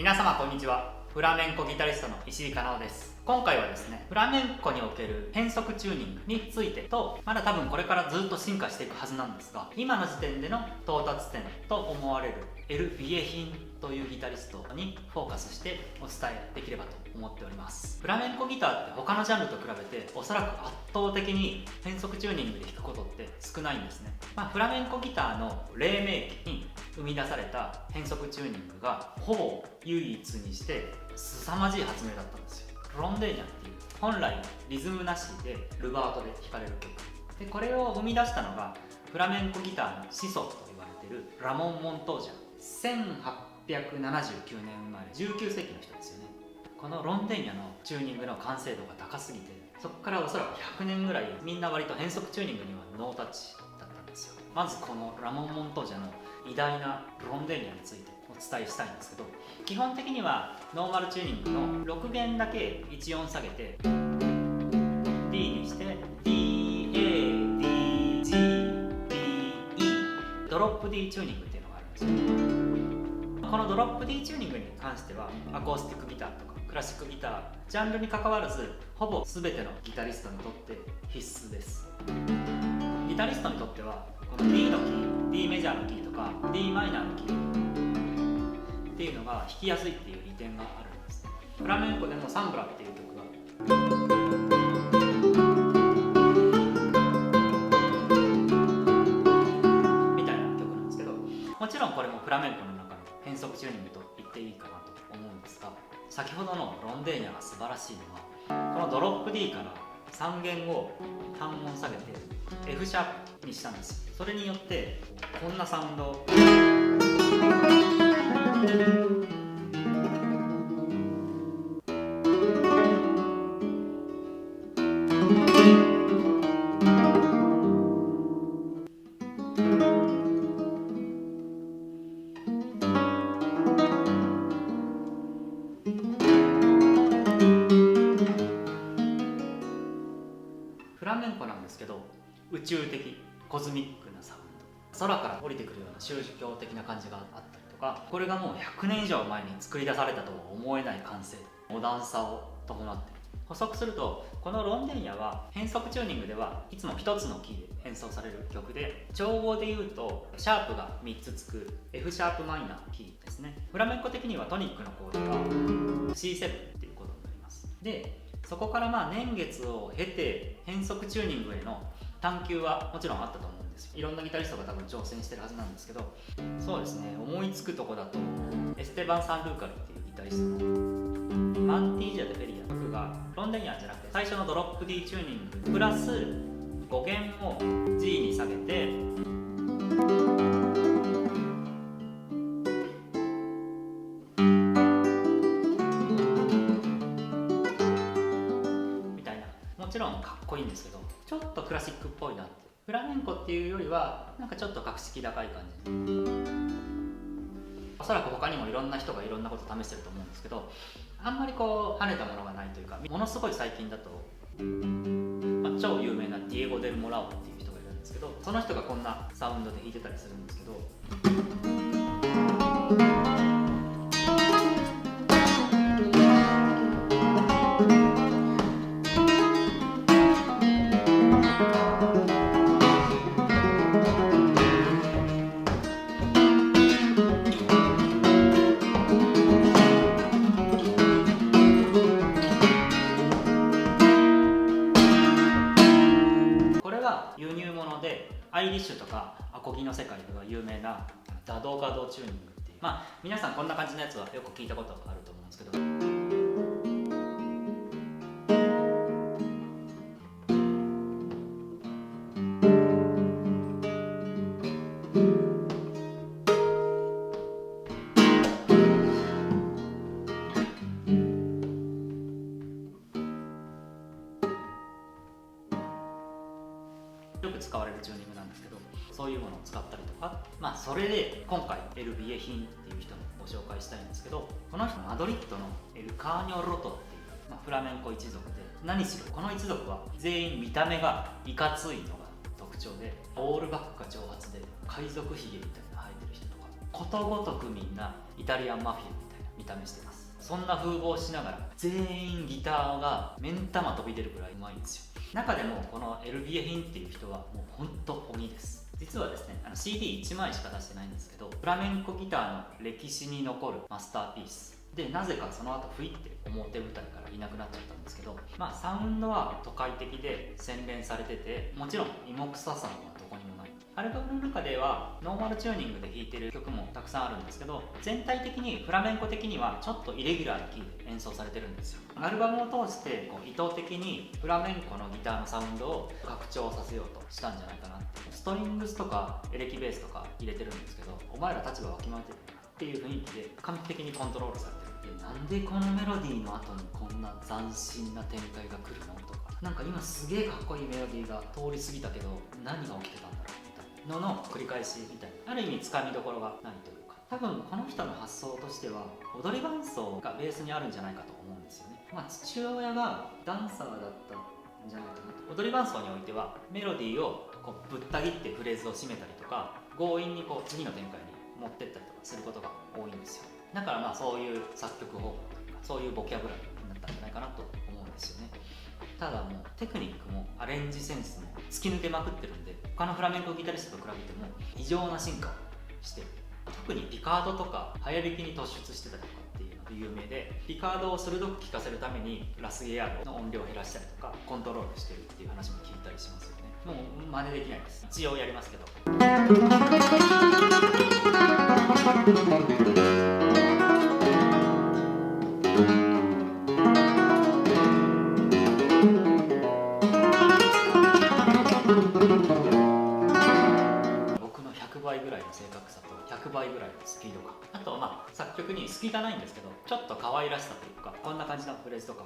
皆様こんにちは。フラメンコギタリストの石井かなおです。今回はですね、フラメンコにおける変則チューニングについてと、まだ多分これからずっと進化していくはずなんですが、今の時点での到達点と思われるエル・ビエヒンというギタリストにフォーカスしてお伝えできればと思っております。フラメンコギターって他のジャンルと比べておそらく圧倒的に変則チューニングで弾くことって少ないんですね。フラメンコギターの黎明期に生み出された変則チューニングがほぼ唯一にして凄まじい発明だったんですよ。ロンデーニャっていう本来リズムなしでルバートで弾かれる曲で、これを生み出したのがフラメンコギターの始祖と言われているラモン・モントージャ1879年生まれ19世紀の人ですよね。このロンデーニャのチューニングの完成度が高すぎて、そこからおそらく100年ぐらいみんな割と変則チューニングにはノータッチだったんですよ。まずこのラモン・モントージャの偉大なロンデーニャについてお伝えしたいんですけど、基本的にはノーマルチューニングの6弦だけ1音下げて D にして D、A、D、G、D、E ドロップ D チューニングっていうのがあるんですよ。このドロップ D チューニングに関してはアコースティックギターとかクラシックギタージャンルに関わらずほぼ全てのギタリストにとって必須です。ギタリストにとってはこの D のキー D メジャーのキーとか D マイナーのキーっていうのが弾きやすいっていう利点があるんです。フラメンコでもサンブラっていう曲がみたいな曲なんですけど、もちろんこれもフラメンコの中の変則チューニングと言っていいかなと思うんですが、先ほどのロンデーニャが素晴らしいのは、このドロップ D から3弦を半音下げて F シャープにしたんですよ。それによってこんなサウンドフラメンコなんですけど、宇宙的コズミックなサウンド、空から降りてくるような宗教的な感じがあったりとか、これがもう100年以上前に作り出されたとは思えない感性、モダンさを伴っている。補足すると、このロンデーニャは変則チューニングではいつも1つのキーで演奏される曲で、調合でいうとシャープが3つつく F シャープマイナーキーですね。フラメンコ的にはトニックのコードが C7 っていうコードになります。でそこから年月を経て変則チューニングへの探求はもちろんあったと思うんですよ。いろんなギタリストが多分挑戦してるはずなんですけど、そうですね、思いつくとこだとエステバン・サンルーカルっていうギタリストのマンティージャ・デ・フェリアの曲がロンデーニャじゃなくて最初のドロップ D チューニングプラス5弦を G に下げてもちろんかっこいいんですけど、ちょっとクラシックっぽいなって。フラメンコっていうよりはなんかちょっと格式高い感じ。おそらく他にもいろんな人がいろんなこと試してると思うんですけど、あんまり跳ねたものがないというか、ものすごい最近だと、超有名なディエゴ・デル・モラオっていう人がいるんですけど、その人がこんなサウンドで弾いてたりするんですけど、輸入物でアイリッシュとかアコギの世界では有名なダドガドチューニングっていう、皆さんこんな感じのやつはよく聞いたことがあると思うんですけど、よく使われるチューニングなんですけど、そういうものを使ったりとか、それで今回エル・ビエヒンっていう人もご紹介したいんですけど、この人マドリッドのエル・カーニョ・ロトっていう、フラメンコ一族で、何しろこの一族は全員見た目がいかついのが特徴で、オールバックが長髪で海賊ひげみたいな生えてる人とか、ことごとくみんなイタリアンマフィアみたいな見た目してます。そんな風貌しながら全員ギターが目ん玉飛び出るくらいうまいんですよ。中でもこのエルビエヒンっていう人はもうほんと鬼です。実はですね、CD1 枚しか出してないんですけど、フラメンコギターの歴史に残るマスターピースで、なぜかその後ふいって表舞台からいなくなっちゃったんですけど、サウンドは都会的で洗練されてて、もちろん芋臭さはどこにもない。アルバムの中ではノーマルチューニングで弾いてる曲もたくさんあるんですけど、全体的にフラメンコ的にはちょっとイレギュラーなキーで演奏されてるんですよ。アルバムを通して意図的にフラメンコのギターのサウンドを拡張させようとしたんじゃないかな。ストリングスとかエレキベースとか入れてるんですけど、お前ら立場わきまえてるっていう雰囲気で完璧にコントロールされてる。なんでこのメロディーの後にこんな斬新な展開が来るのとか、なんか今すげえかっこいいメロディーが通り過ぎたけど何が起きてたんだろうみたいなのの繰り返しみたいな、ある意味つかみどころがないというか、多分この人の発想としては踊り伴奏がベースにあるんじゃないかと思うんですよね。父親がダンサーだったんじゃないかなと。踊り伴奏においてはメロディーをぶった切ってフレーズを締めたりとか、強引に次の展開に持ってったりとかすることが多いんですよ。だからそういう作曲方法とかそういうボキャブラリーになったんじゃないかなと思うんですよね。ただもうテクニックもアレンジセンスも突き抜けまくってるんで、他のフラメンコギタリストと比べても異常な進化をしてる。特にピカードとか早弾きに突出してたりとかっていうのが有名で、ピカードを鋭く聴かせるためにラスゲアールの音量を減らしたりとかコントロールしてるっていう話も聞いたりしますよね。もう真似できないです。一応やりますけど。僕の100倍ぐらいの正確さと100倍ぐらいのスピード感、あと作曲に隙がないんですけど、ちょっと可愛らしさというか、こんな感じのフレーズとか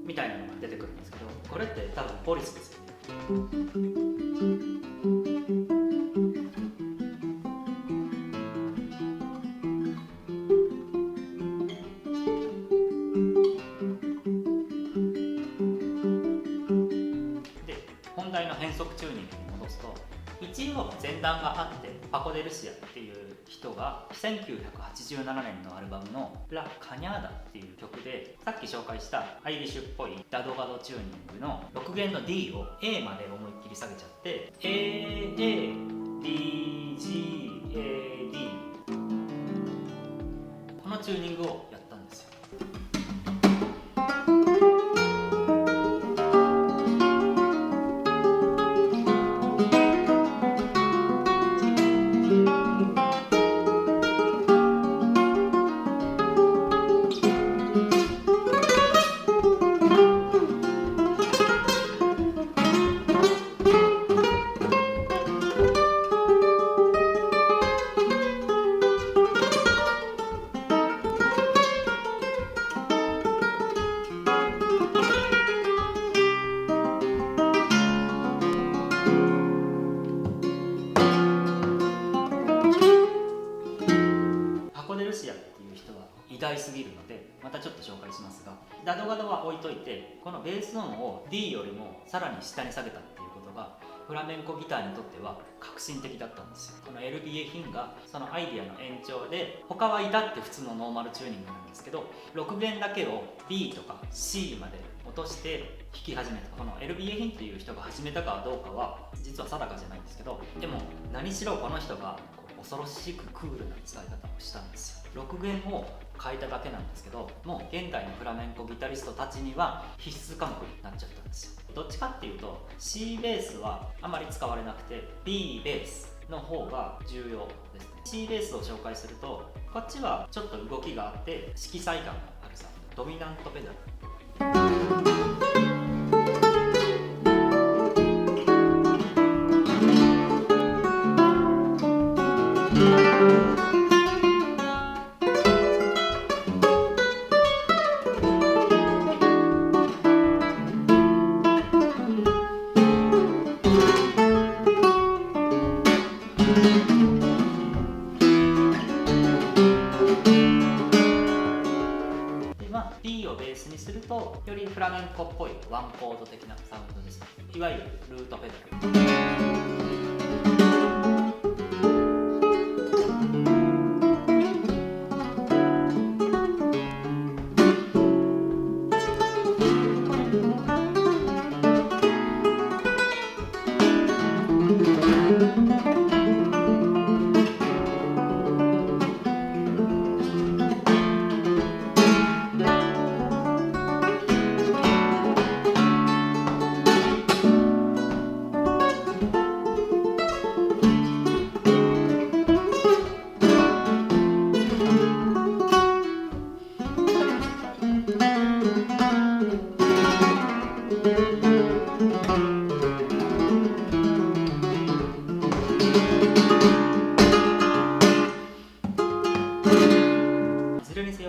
みたいなのが出てくるんですけど、これって多分ポリスですよね。で、本題の変則チューニングに戻すと、一応前段があって、パコ・デ・ルシアっていう人が1987年のアルバムのラ・カニャーダっていう曲で、さっき紹介したアイリッシュっぽいダドガドチューニングの6弦の D を A まで思いっきり下げちゃって AADGAD このチューニングをやったんですよ。偉大すぎるのでまたちょっと紹介しますが、ダドガドは置いといて、このベース音を D よりもさらに下に下げたっていうことがフラメンコギターにとっては革新的だったんですよ。このエルビエヒンがそのアイディアの延長で、他は至って普通のノーマルチューニングなんですけど、6弦だけを B とか C まで落として弾き始めた。このエルビエヒンっていう人が始めたかどうかは実は定かじゃないんですけど、でも何しろこの人が恐ろしくクールな使い方をしたんですよ。6弦を変えただけなんですけど、もう現代のフラメンコギタリストたちには必須科目になっちゃったんですよ。どっちかっていうと C ベースはあまり使われなくて B ベースの方が重要ですね。C ベースを紹介すると、こっちはちょっと動きがあって色彩感があるサウンド、ドミナントペダル。フラメンコっぽいワンコード的なサウンドです。いわゆるルートペダ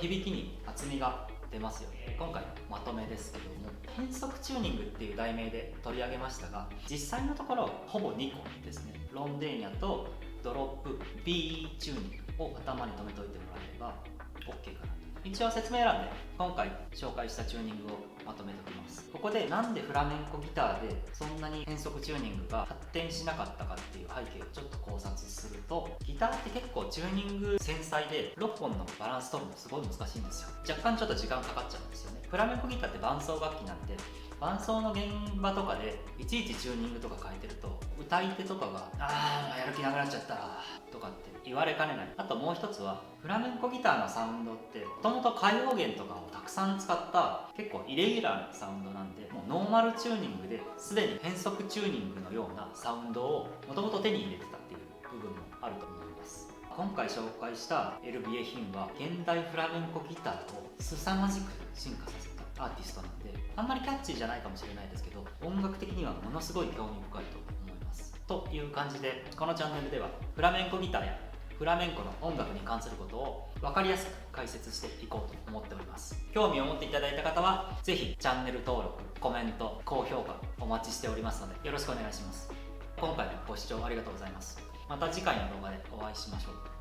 響きに厚みが出ますよね。今回のまとめですけども、変則チューニングっていう題名で取り上げましたが、実際のところほぼ2個ですね。ロンデーニャとドロップ B チューニングを頭に留めておいてもらえれば OK かなと。一応説明欄で今回紹介したチューニングをまとめておきます。ここでなんでフラメンコギターでそんなに変則チューニングが発展しなかったかっていう背景をちょっと考察すると、ギターって結構チューニング繊細で6本のバランス取るのすごい難しいんですよ。若干ちょっと時間かかっちゃうんですよね。フラメンコギターって伴奏楽器なんで、伴奏の現場とかでいちいちチューニングとか変えてると歌い手とかがやる気なくなっちゃったとかって言われかねない。あともう一つはフラメンコギターのサウンドってもともと歌謡弦とかをたくさん使った結構イレギュラーなサウンドなんで、もうノーマルチューニングですでに変則チューニングのようなサウンドをもともと手に入れてたっていう部分もあると思います。今回紹介したエル・ビエヒンは現代フラメンコギターを凄まじく進化させたアーティストなんで、あんまりキャッチーじゃないかもしれないですけど、音楽的にはものすごい興味深いと思います。という感じで、このチャンネルではフラメンコギターやフラメンコの音楽に関することを分かりやすく解説していこうと思っております。興味を持っていただいた方はぜひチャンネル登録、コメント、高評価お待ちしておりますのでよろしくお願いします。今回もご視聴ありがとうございます。また次回の動画でお会いしましょう。